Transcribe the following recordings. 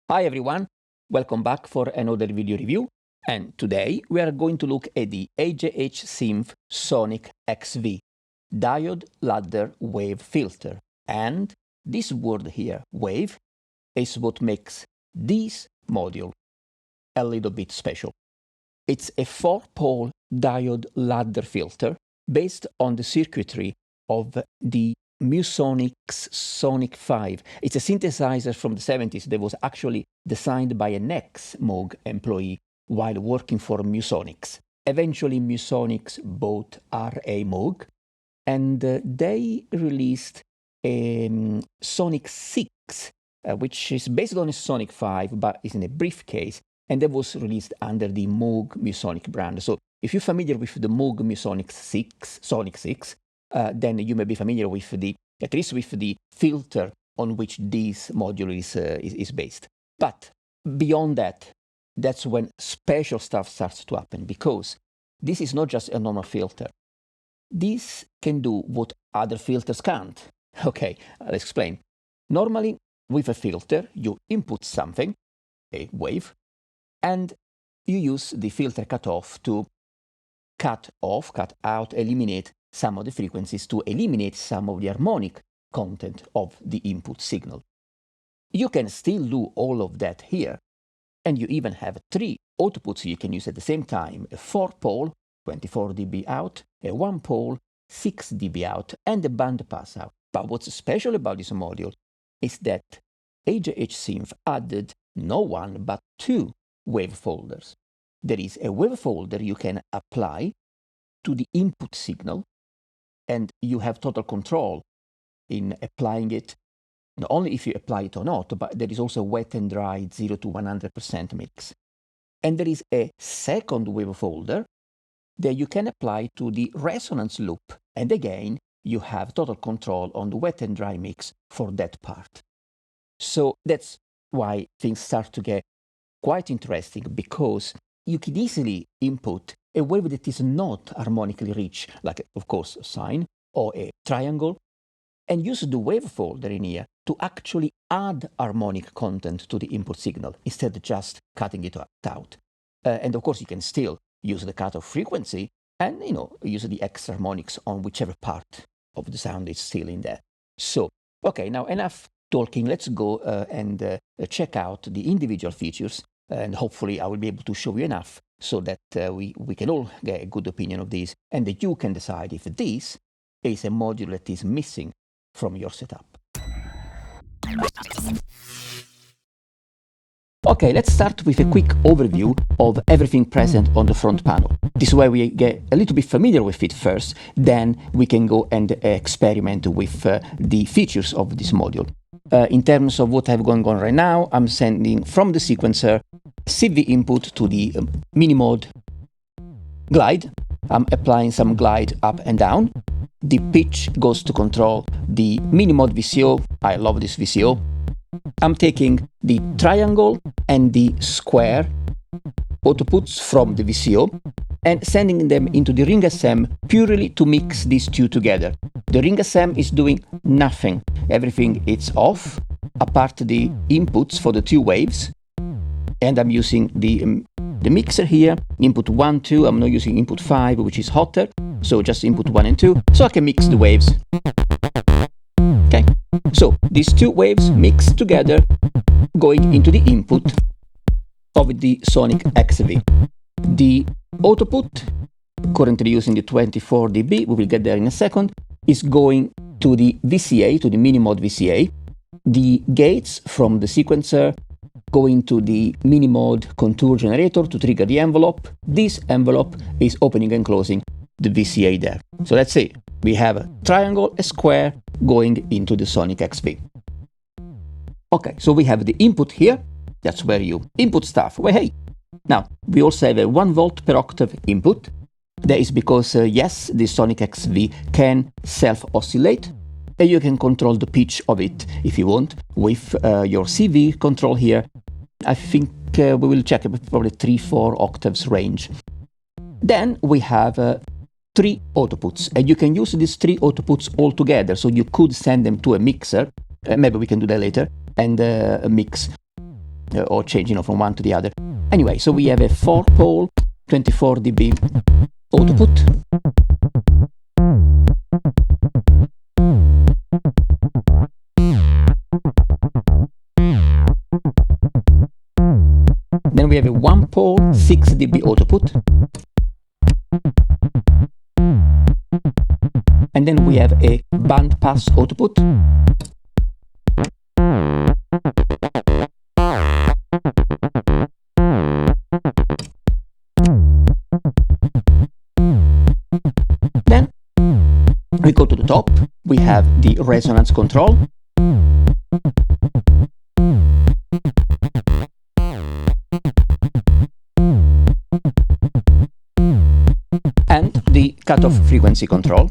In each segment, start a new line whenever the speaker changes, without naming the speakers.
Hi everyone, welcome back for another video review, and today we are going to look at the AJH Synth Sonic XV Diode Ladder Wave Filter. And this word here, wave, is what makes this module a little bit special. It's a 4-pole diode ladder filter based on the circuitry of the Musonic's Sonic 5. It's a synthesizer from the 70s that was actually designed by an ex-Moog employee while working for Musonics. Eventually, Musonics bought RA Moog, and they released a Sonic 6, which is based on a Sonic 5, but is in a briefcase, and that was released under the Moog Musonic brand. So if you're familiar with the Moog Musonic 6, Sonic 6, then you may be familiar with at least with the filter on which this module is based. But beyond that, that's when special stuff starts to happen, because this is not just a normal filter. This can do what other filters can't. Okay, I'll explain. Normally, with a filter, you input something, a wave, and you use the filter cutoff to cut out, eliminate some of the frequencies, to eliminate some of the harmonic content of the input signal. You can still do all of that here, and you even have 3 outputs you can use at the same time: a 4-pole, 24 dB out, a 1-pole, 6 dB out, and a band pass out. But what's special about this module is that AJH Synth added no 1 but 2 wave folders. There is a wave folder you can apply to the input signal, and you have total control in applying it, not only if you apply it or not, but there is also wet and dry 0 to 100% mix. And there is a second wave folder that you can apply to the resonance loop, and again, you have total control on the wet and dry mix for that part. So that's why things start to get quite interesting, because you can easily input a wave that is not harmonically rich, like, of course, a sine or a triangle, and use the wave folder in here to actually add harmonic content to the input signal, instead of just cutting it out. And of course, you can still use the cutoff frequency and, use the extra harmonics on whichever part of the sound is still in there. So, okay, now enough talking. Let's go and check out the individual features, and hopefully I will be able to show you enough so that we can all get a good opinion of these, and that you can decide if this is a module that is missing from your setup. Okay, let's start with a quick overview of everything present on the front panel. This way we get a little bit familiar with it first, then we can go and experiment with the features of this module. In terms of what I have going on right now, I'm sending from the sequencer CV input to the mini-mod glide. I'm applying some glide up and down. The pitch goes to control the mini-mod VCO. I love this VCO. I'm taking the triangle and the square outputs from the VCO and sending them into the ring SM purely to mix these two together. The ring SM is doing nothing. Everything is off, apart the inputs for the 2 waves. And I'm using the mixer here, input 1, 2. I'm not using input 5, which is hotter. So just input 1 and 2, so I can mix the waves. Okay, so these 2 waves mix together, going into the input of the Sonic XV. The output, currently using the 24 dB, we will get there in a second, is going to the VCA, to the mini-mod VCA. The gates from the sequencer go into the mini-mod contour generator to trigger the envelope. This envelope is opening and closing the VCA there. So let's see, we have a triangle, a square going into the Sonic XV. Okay, so we have the input here. That's where you input stuff. Well, hey, now we also have a 1 volt per octave input. That is because, yes, the Sonic XV can self-oscillate, and you can control the pitch of it if you want with your CV control here. I think we will check it with probably 3-4 octaves range. Then we have 3 outputs, and you can use these 3 outputs all together. So you could send them to a mixer maybe we can do that later, and mix or change, from one to the other. Anyway, so we have a 4-pole 24 dB output. Then we have a 1-pole 6 dB output. And then we have a band pass output. Then we go to the top. We have the resonance control. And the cutoff frequency control.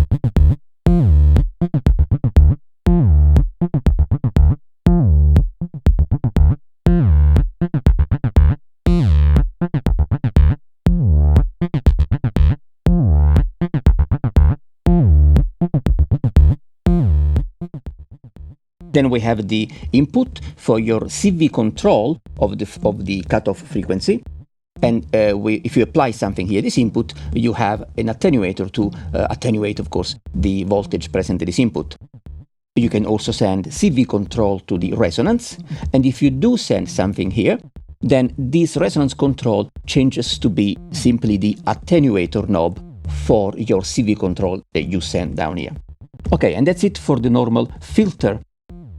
Then we have the input for your CV control of the cutoff frequency. And if you apply something here, this input, you have an attenuator to attenuate, of course, the voltage present in this input. You can also send CV control to the resonance. And if you do send something here, then this resonance control changes to be simply the attenuator knob for your CV control that you send down here. Okay, and that's it for the normal filter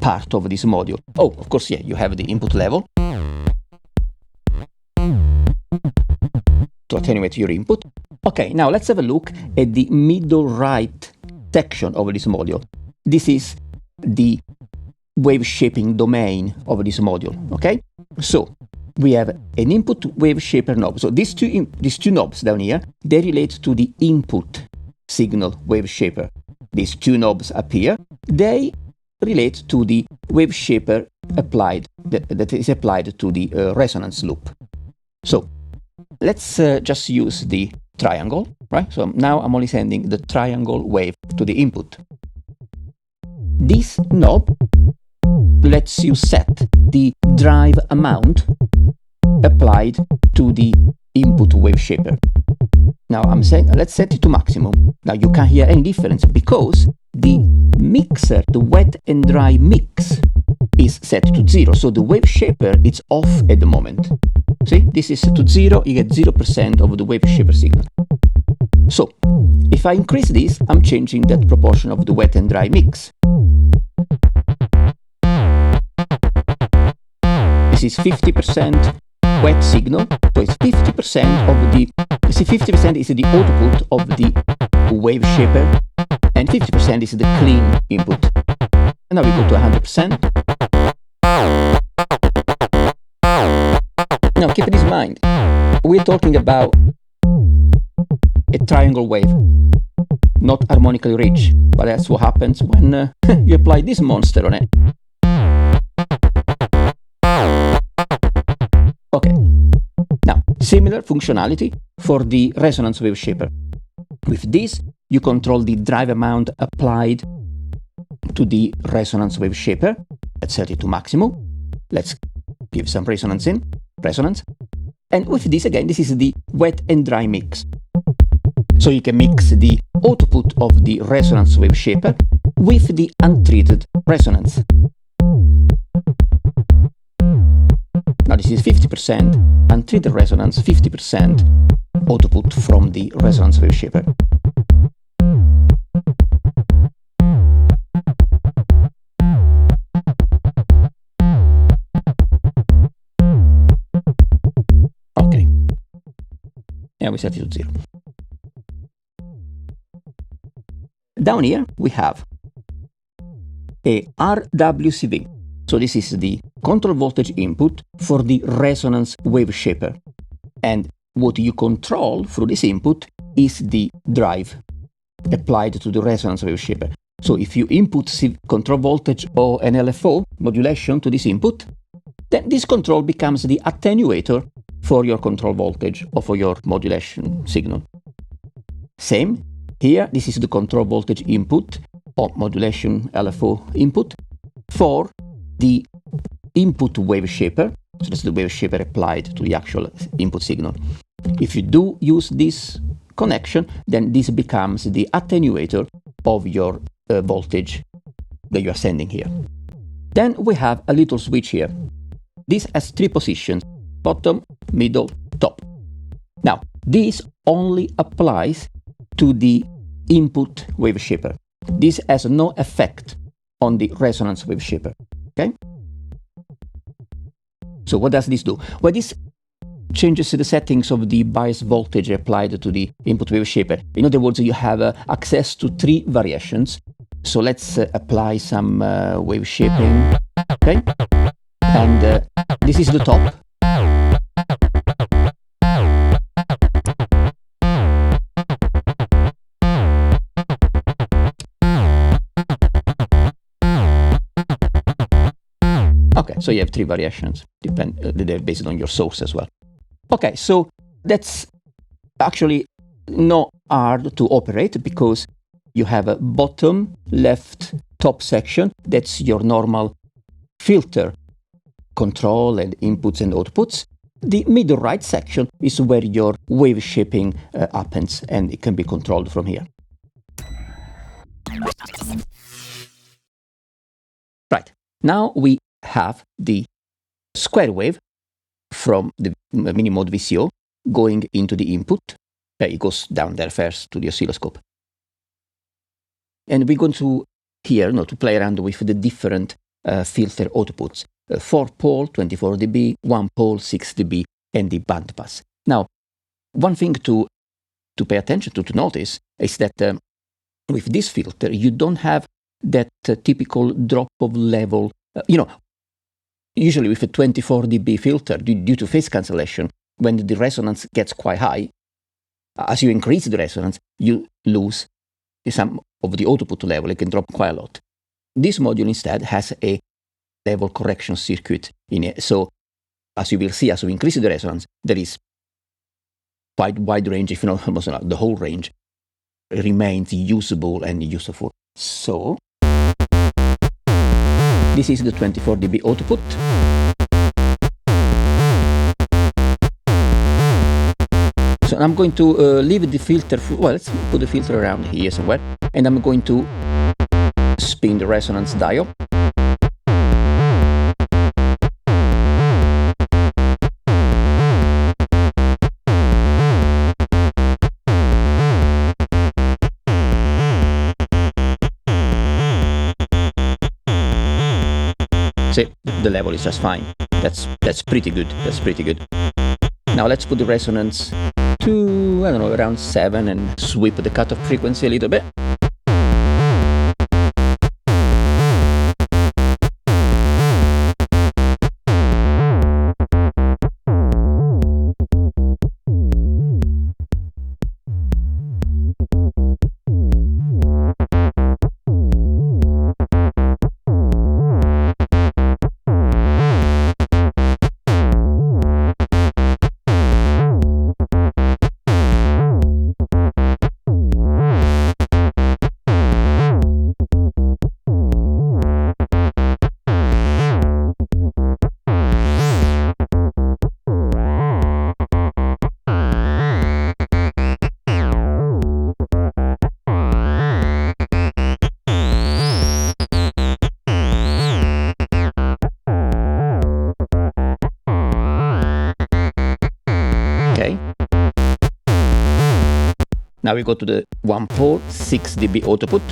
part of this module. Oh, of course, yeah, you have the input level to attenuate your input. Okay, now let's have a look at the middle right section of this module. This is the wave shaping domain of this module. Okay, so we have an input wave shaper knob. So these two knobs down here, they relate to the input signal wave shaper. These two knobs up here, they relate to the wave shaper applied that is applied to the resonance loop. So let's just use the triangle, right? So now I'm only sending the triangle wave to the input. This knob lets you set the drive amount applied to the input wave shaper. Now I'm saying let's set it to maximum. Now you can't hear any difference because the mixer, the wet and dry mix, is set to 0. So the wave shaper is off at the moment. See, this is set to 0, you get 0% of the wave shaper signal. So if I increase this, I'm changing that proportion of the wet and dry mix. This is 50% wet signal, so it's 50% of the, you see, 50% is the output of the wave shaper, and 50% is the clean input. And now we go to 100%. Now keep this in mind, we're talking about a triangle wave, not harmonically rich, but that's what happens when you apply this monster on it. Okay, now similar functionality for the resonance wave shaper. With this, you control the drive amount applied to the resonance wave shaper. Let's set it to maximum. Let's give some resonance. And with this, again, this is the wet and dry mix. So you can mix the output of the resonance wave shaper with the untreated resonance. Now this is 50% untreated resonance, 50% output from the resonance wave shaper. Okay. And we set it to 0. Down here we have a RWCV. So this is the control voltage input for the resonance wave shaper. And what you control through this input is the drive applied to the resonance wave shaper. So if you input control voltage or an LFO modulation to this input, then this control becomes the attenuator for your control voltage or for your modulation signal. Same here, this is the control voltage input or modulation LFO input. for the input Waveshaper. So that's the Waveshaper applied to the actual input signal. If you do use this connection, then this becomes the attenuator of your voltage that you are sending here. Then we have a little switch here. This has 3 positions: bottom, middle, top. Now, this only applies to the input Waveshaper. This has no effect on the resonance Waveshaper. Okay? So what does this do? Well, this changes the settings of the bias voltage applied to the input Waveshaper. In other words, you have access to 3 variations. So let's apply some wave shaping. Okay? And this is the top. Okay, so you have 3 variations, they're based on your source as well. Okay, so that's actually not hard to operate because you have a bottom, left, top section. That's your normal filter control and inputs and outputs. The middle right section is where your wave shaping happens, and it can be controlled from here. Right, now we have the square wave from the mini mode VCO going into the input. It goes down there first to the oscilloscope. And we're going to here to play around with the different filter outputs. 4-pole, 24 dB, 1-pole, 6 dB, and the bandpass. Now, one thing to pay attention to notice is that with this filter, you don't have that typical drop of level. Usually with a 24 dB filter, due to phase cancellation, when the resonance gets quite high, as you increase the resonance, you lose some of the output level. It can drop quite a lot. This module instead has a level correction circuit in it. So as you will see, as we increase the resonance, there is quite wide range, if not almost the whole range remains usable and useful. So this is the 24 dB output. So I'm going to leave the filter, well, let's put the filter around here somewhere, and I'm going to spin the resonance dial. See, the level is just fine. That's pretty good. That's pretty good. Now let's put the resonance to, I don't know, around 7 and sweep the cutoff frequency a little bit. Now we go to the 1-pole, 6 dB output.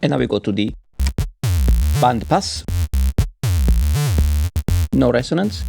And now we go to the band pass. No resonance.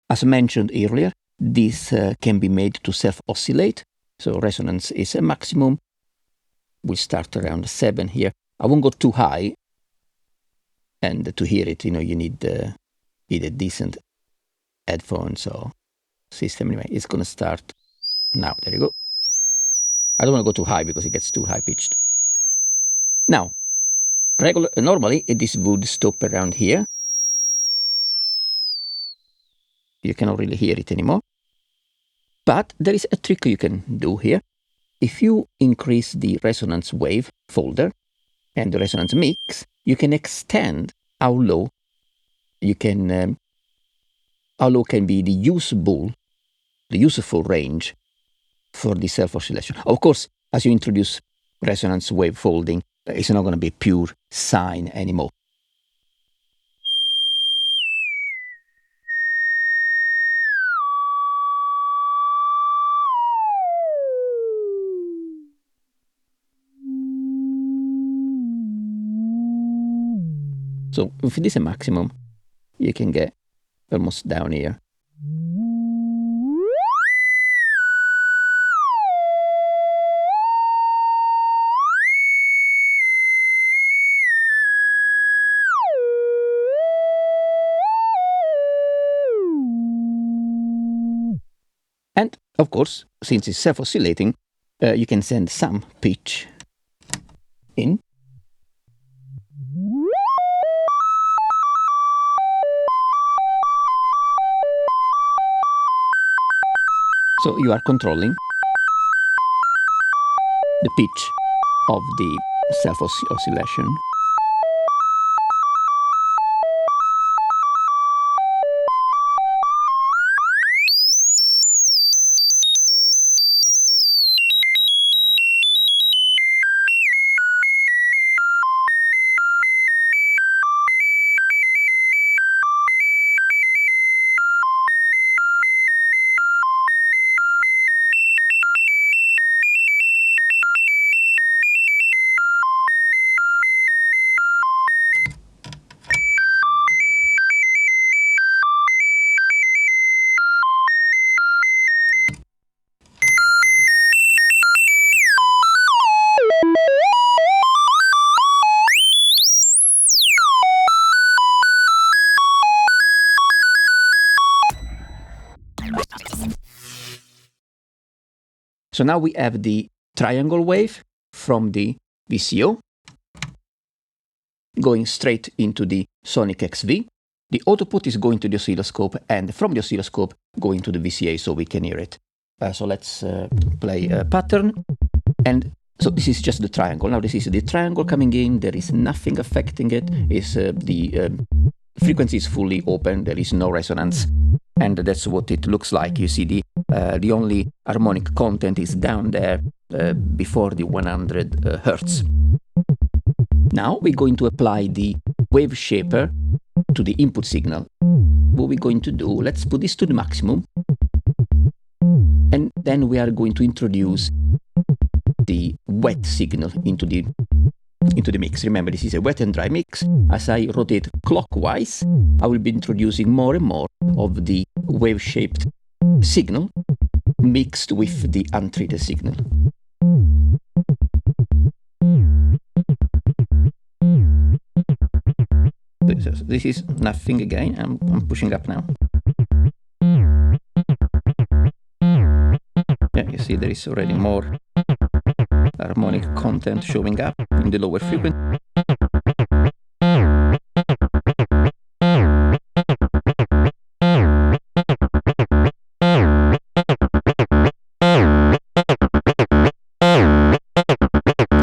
As mentioned earlier, this can be made to self-oscillate, so resonance is a maximum. We'll start around 7 here. I won't go too high, and to hear it, you need either decent headphones or system. Anyway, it's going to start now. There you go. I don't want to go too high because it gets too high-pitched. Now, normally this would stop around here. You cannot really hear it anymore. But there is a trick you can do here. If you increase the resonance wave folder and the resonance mix, you can extend how low can be the useful range for the self-oscillation. Of course, as you introduce resonance wave folding, it's not going to be pure sine anymore. So if it is a maximum, you can get almost down here. And of course, since it's self-oscillating, you can send some pitch in. So you are controlling the pitch of the self-oscillation. So now we have the triangle wave from the VCO going straight into the Sonic XV. The output is going to the oscilloscope, and from the oscilloscope going to the VCA so we can hear it. So let's play a pattern. And so this is just the triangle. Now this is the triangle coming in. There is nothing affecting it. The frequency is fully open. There is no resonance. And that's what it looks like. You see the only harmonic content is down there before the 100 Hertz. Now we're going to apply the Waveshaper to the input signal. what we're going to do, let's put this to the maximum. And then we are going to introduce the wet signal into the mix. Remember, this is a wet and dry mix. As I rotate clockwise, I will be introducing more and more of the wave-shaped signal mixed with the untreated signal. This is nothing again. I'm pushing up now. Yeah, you see there is already more harmonic content showing up in the lower frequency.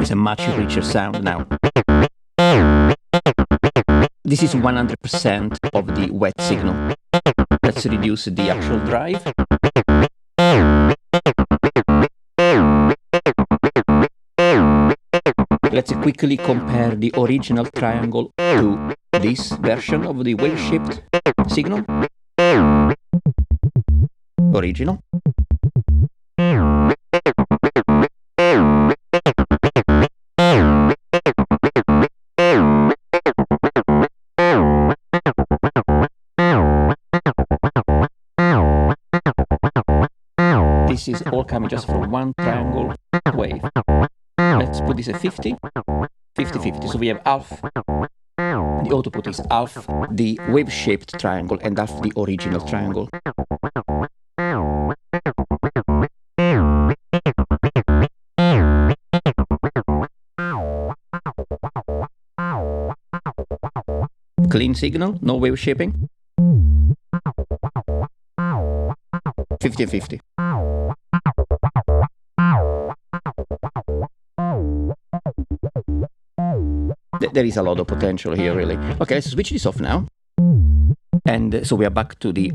It's a much richer sound now. This is 100% of the wet signal. Let's reduce the actual drive. Let's quickly compare the original triangle to this version of the wave-shaped signal. Original. This is all coming just from one triangle wave. Let's put this at 50, 50-50. So we have half, the output is half the wave-shaped triangle and half the original triangle. Clean signal, no wave shaping. 50-50. There is a lot of potential here, really. Okay, let's switch this off now. And so we are back to the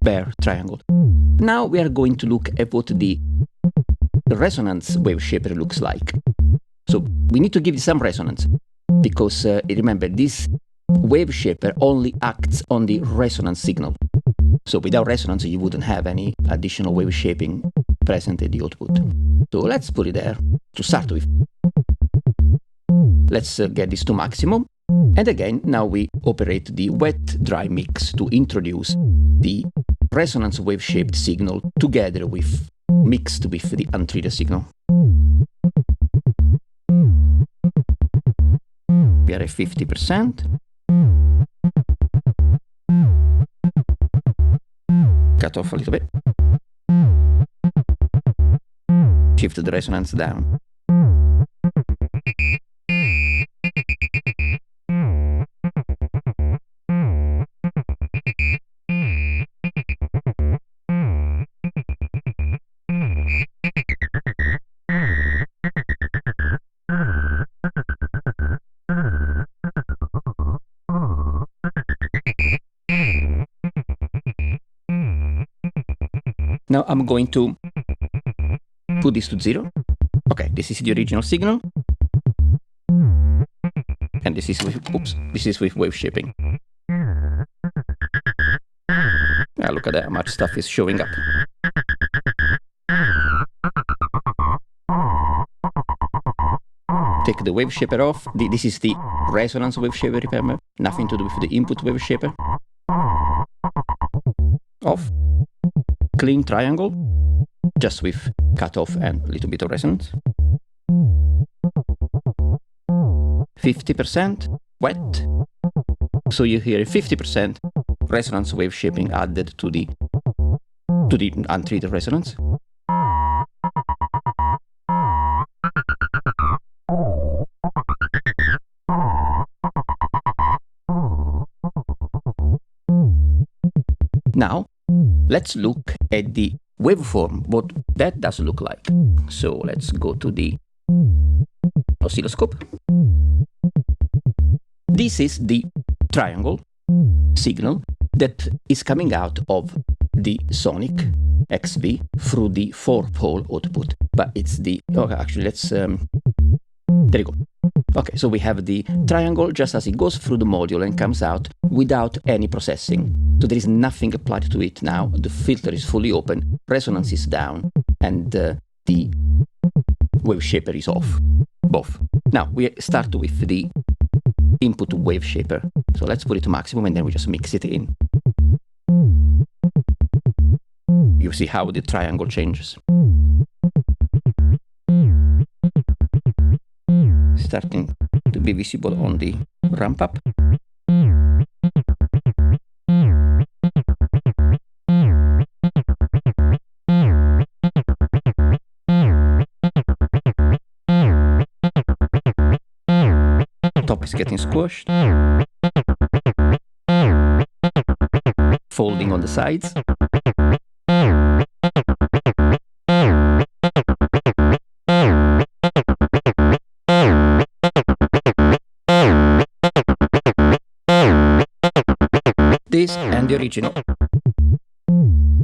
bare triangle. Now we are going to look at what the resonance waveshaper looks like. So we need to give it some resonance, because remember, this waveshaper only acts on the resonance signal. So without resonance, you wouldn't have any additional wave shaping present at the output. So let's put it there to start with. Let's get this to maximum. And again, now we operate the wet-dry mix to introduce the resonance wave-shaped signal together with, mixed with the untreated signal. We are at 50%. Cut off a little bit. Shift the resonance down. Now I'm going to put this to 0. Okay, this is the original signal. And this is with, oops, this is with wave shaping. Yeah, look at that, how much stuff is showing up. Take the wave shaper off. This is the resonance wave shaper, remember? Nothing to do with the input wave shaper. Off. Clean triangle, just with cutoff and a little bit of resonance. 50% wet. So you hear 50% resonance wave shaping added to the untreated resonance. Now, let's look at the waveform, what that does look like. So let's go to the oscilloscope. This is the triangle signal that is coming out of the Sonic XV through the 4-pole output. But it's the, okay, actually let's, there you go. Okay, so we have the triangle just as it goes through the module and comes out without any processing. So there is nothing applied to it now. The filter is fully open, resonance is down, and the Waveshaper is off, both. Now we start with the input Waveshaper. So let's put it to maximum and then we just mix it in. You see how the triangle changes. Starting to be visible on the ramp up. Top is getting squashed. Folding on the sides. This and the original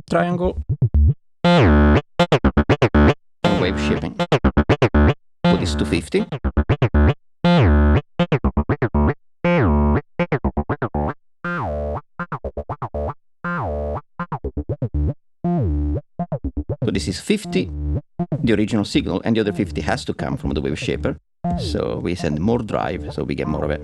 triangle and wave shaping. Put this to 50. So this is 50, the original signal, and the other 50 has to come from the Waveshaper. So we send more drive, so we get more of it.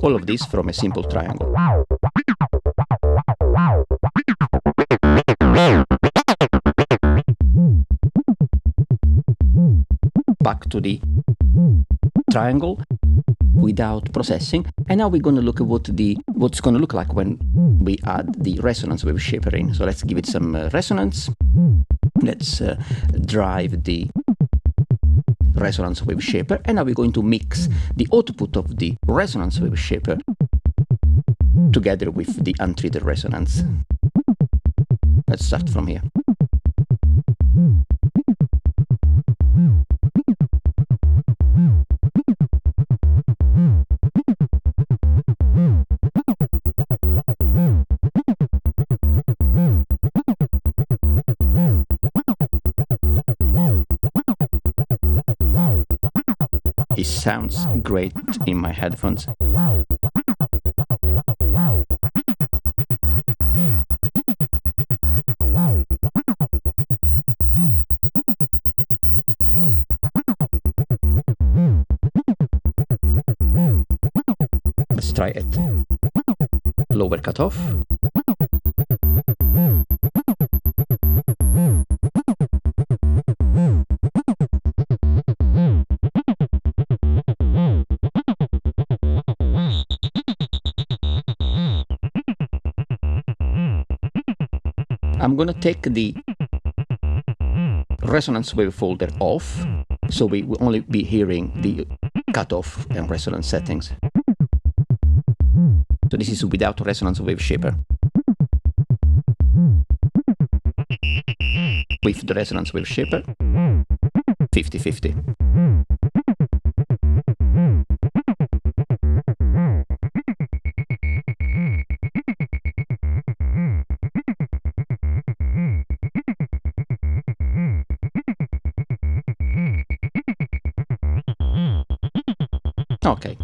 All of this from a simple triangle. Back to the triangle without processing, and now we're going to look at what's going to look like when we add the resonance Waveshaper in. So let's give it some resonance. Let's drive the resonance Waveshaper, and now we're going to mix the output of the resonance Waveshaper together with the untreated resonance. Let's start from here. It sounds great in my headphones. Let's try it. Lower cutoff. I'm going to take the resonance wave folder off, so we will only be hearing the cutoff and resonance settings. So this is without resonance Waveshaper. With the resonance Waveshaper, 50-50. Okay.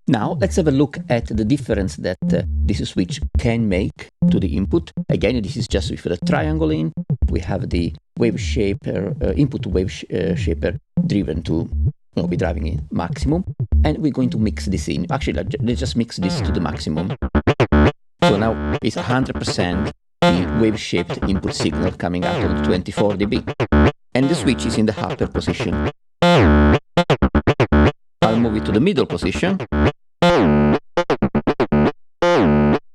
Now let's have a look at the difference that this switch can make to the input. Again, this is just with the triangle in. We have the Waveshaper input Waveshaper driven to, we're driving in maximum, and we're going to mix this in. Actually, let's just mix this to the maximum. So now it's 100% the wave-shaped input signal coming out of 24 dB. And the switch is in the upper position. I'll move it to the middle position.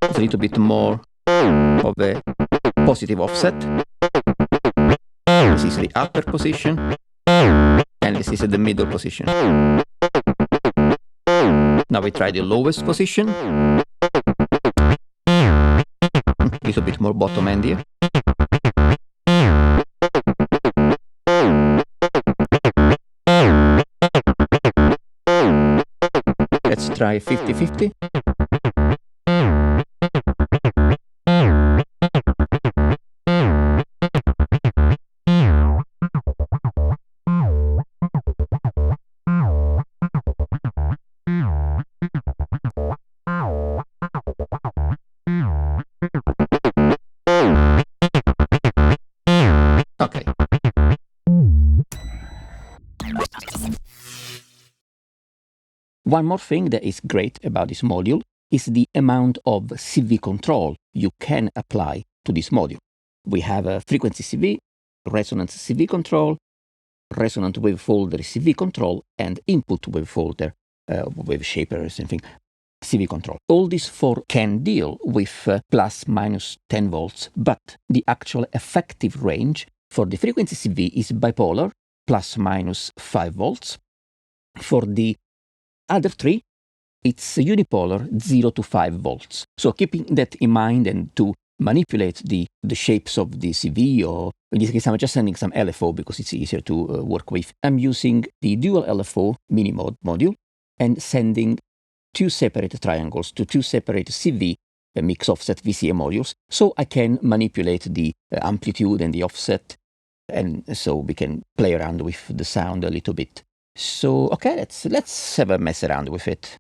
It's a little bit more of a positive offset. This is the upper position, and this is the middle position. Now we try the lowest position. Little bit more bottom end here. Let's try 50-50. Okay. One more thing that is great about this module is the amount of CV control you can apply to this module. We have a frequency CV, resonance CV control, resonant wave folder CV control, and input wave folder, Waveshapers, something, CV control. All these four can deal with plus minus 10 volts, but the actual effective range for the frequency CV is bipolar, plus minus 5 volts. For the other three, it's unipolar, 0 to 5 volts. So keeping that in mind, and to manipulate the shapes of the CV, or in this case I'm just sending some LFO because it's easier to work with. I'm using the dual LFO mini module and sending two separate triangles to two separate CV mix offset VCA modules, so I can manipulate the amplitude and the offset, and so we can play around with the sound a little bit. So okay, let's have a mess around with it.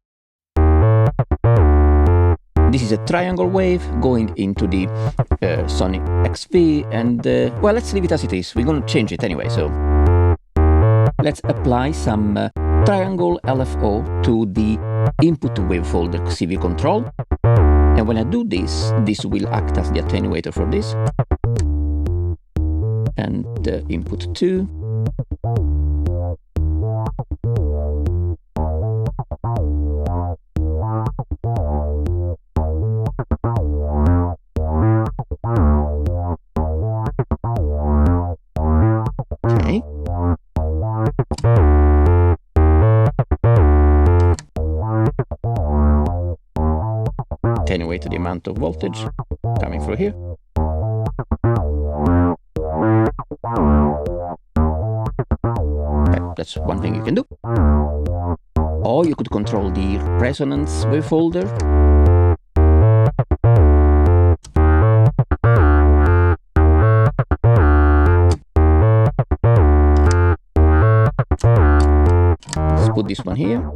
This is a triangle wave going into the Sonic XV, and well, let's leave it as it is. We're going to change it anyway, so let's apply some triangle LFO to the input wave folder CV control. And when I do this, this will act as the attenuator for this. And input 2. Okay. Attenuate the amount of voltage coming through here. Okay, that's one thing you can do. Or you could control the resonance wave folder. Let's put this one here.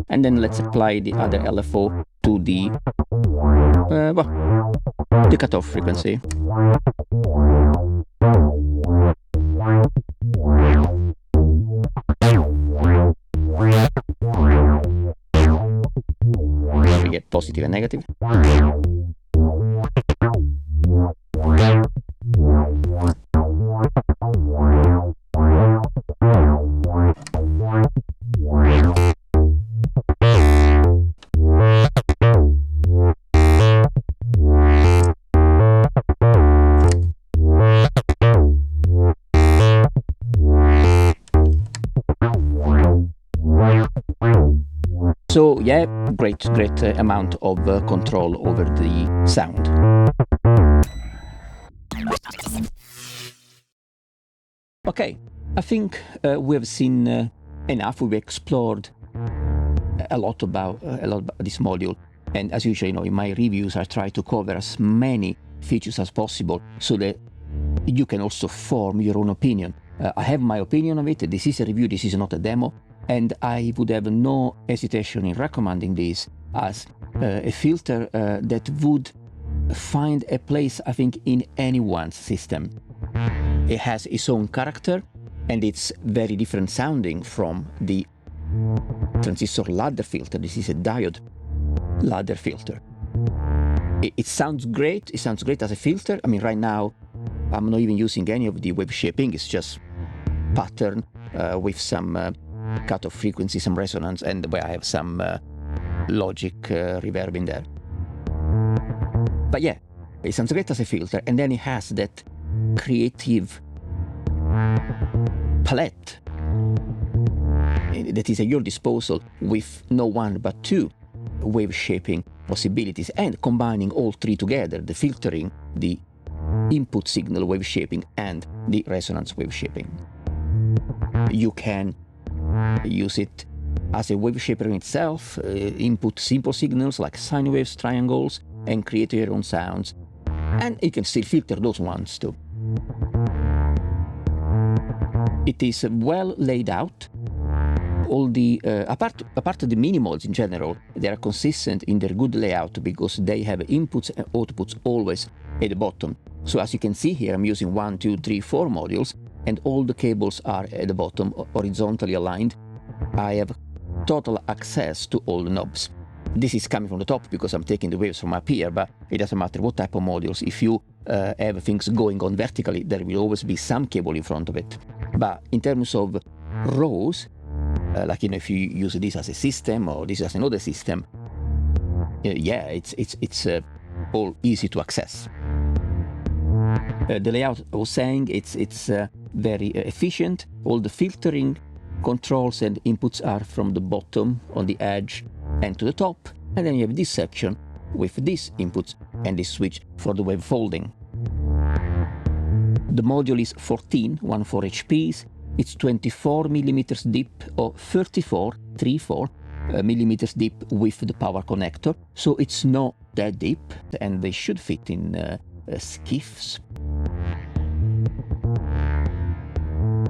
And then let's apply the other LFO to the cutoff frequency. We get positive and negative. So yeah, great amount of control over the sound. Okay, I think we have seen enough. We've explored a lot about this module, and as usual, you know, in my reviews, I try to cover as many features as possible so that you can also form your own opinion. I have my opinion of it. This is a review. This is not a demo. And I would have no hesitation in recommending this as a filter that would find a place, I think, in anyone's system. It has its own character, and it's very different sounding from the transistor ladder filter. This is a diode ladder filter. It sounds great. It sounds great as a filter. I mean, right now, I'm not even using any of the wave shaping. It's just pattern with some cutoff frequency, some resonance, and where I have some logic reverb in there. But yeah, it sounds great as a filter, and then it has that creative palette that is at your disposal with no one but two wave shaping possibilities, and combining all three together, the filtering, the input signal wave shaping, and the resonance wave shaping. You can use it as a wave shaper in itself, input simple signals like sine waves, triangles, and create your own sounds. And you can still filter those ones too. It is well laid out. All the apart of the mini modes in general, they are consistent in their good layout because they have inputs and outputs always at the bottom. So as you can see here, I'm using 1, 2, 3, 4 modules, and all the cables are at the bottom, horizontally aligned. I have total access to all the knobs. This is coming from the top because I'm taking the waves from up here, but it doesn't matter what type of modules. If you have things going on vertically, there will always be some cable in front of it. But in terms of rows, like, you know, if you use this as a system or this as another system, yeah, it's all easy to access. The layout, I was saying, it's very efficient. All the filtering controls and inputs are from the bottom on the edge and to the top, and then you have this section with these inputs and this switch for the wave folding. The module is 14 HPs. It's 24 millimeters deep or 34 millimeters deep with the power connector, so it's not that deep, and they should fit in skiffs.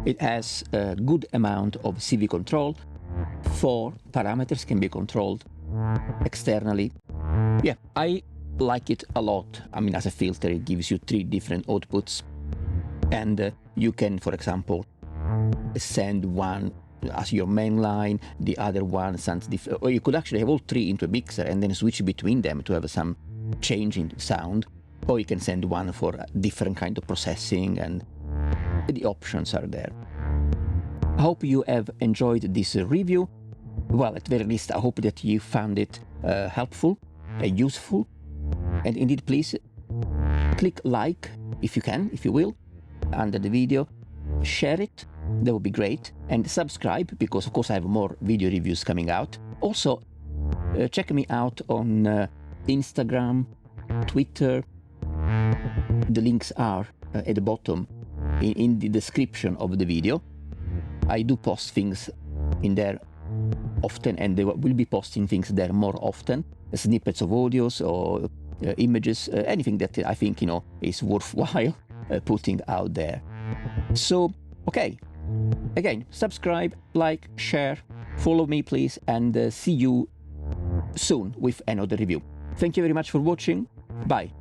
It has a good amount of CV control. 4 parameters can be controlled externally. Yeah, I like it a lot. I mean, as a filter, it gives you 3 different outputs, and you can, for example, send one as your main line, the other one sends different, or you could actually have all 3 into a mixer and then switch between them to have some change in sound, or you can send one for a different kind of processing, and the options are there. I hope you have enjoyed this review. Well, at the very least, I hope that you found it helpful and useful, and indeed, please click like if you can, if you will, under the video, share it, that would be great, and subscribe, because of course I have more video reviews coming out. Also, check me out on Instagram, Twitter. The links are at the bottom in the description of the video. I do post things in there often, and they will be posting things there more often, snippets of audios or images, anything that I think, you know, is worthwhile putting out there. So, okay, again, subscribe, like, share, follow me please, and see you soon with another review. Thank you very much for watching. Bye.